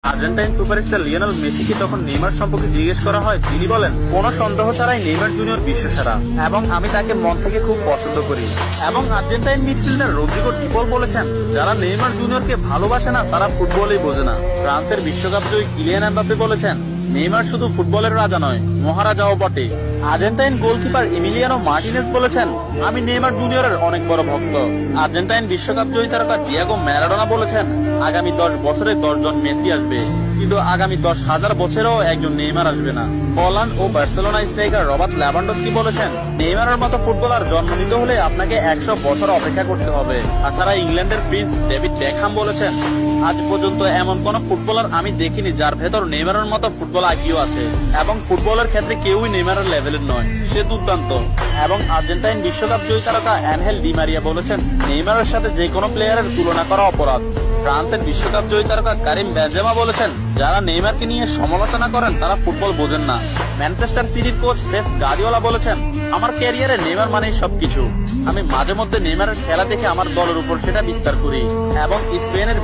Argentine superstar Lionel মেসিকে তখন Neymar সম্পর্কে জিজ্ঞেস করা হয়, তিনি বলেন, কোনো সন্দেহ ছাড়াই নেইমার জুনিয়র বিশ্বসেরা এবং আমি তাকে মন থেকে খুব পছন্দ করি। এবং আর্জেন্টাইন মিডফিল্ডার রদ্রিগো ডিপল বলেছেন, যারা নেইমার জুনিয়রকে ভালোবাসে না তারা ফুটবলই বোঝে না। ফ্রান্সের বিশ্বকাপ জয়ী কিলিয়ান এমবাপ্পে বলেছেন, নেইমার শুধু ফুটবলের রাজা নয়, মহারাজাও বটে। আর্জেন্টাইন গোলকিপার ইমিলিয়ানো মার্টিনেজ বলেছেন, আমি নেইমার জুনিয়রের অনেক বড় ভক্ত। আর্জেন্টাইন বিশ্বকাপ জয়ী তারকা ডিয়েগো ম্যারাডোনা বলেছেন, আগামী 10 বছরে 10 জন মেসি আসবে, কিন্তু আগামী 10,000 বছরেও একজন নেইমার আসবে না। পোল্যান্ড ও বার্সেলোনা স্ট্রাইকার রবার্ট লেভানডস্কি বলেছেন, নেইমারের মতো ফুটবলার জন্ম নিতে হলে আপনাকে 100 বছর অপেক্ষা করতে হবে। তাছাড়া ইংল্যান্ডের প্রিন্স ডেভিড বেকহাম বলেছেন, আজ পর্যন্ত এমন কোন ফুটবলার আমি দেখিনি যার ভেতর নেইমারের মতো ফুটবল আইকিউ আছে, এবং ফুটবলের ক্ষেত্রে কেউই নেইমারের লেভেলের নয়, সে দুর্দান্ত। এবং আর্জেন্টাইন বিশ্বকাপ জয়ী তারকা অ্যানহেল ডি মারিয়া বলেছেন, নেইমারের সাথে যে কোনো প্লেয়ারের তুলনা করা অপরাধ। ফ্রান্সের বিশ্বকাপ জয়ী তারকা কারিম বেনজেমা বলেছেন, যারা নেইমারকে নিয়ে সমালোচনা করেন তারা ফুটবল বোঝেন না। ম্যানচেস্টার সিটির কোচ পেপ গার্দিওলা বলেছেন, আমার ক্যারিয়ারে নেইমার মানেই সবকিছু। আমি মাঝে মধ্যে নেইমারের খেলা দেখে আমার দলের উপর সেটা বিস্তার করি। এবং স্পেনের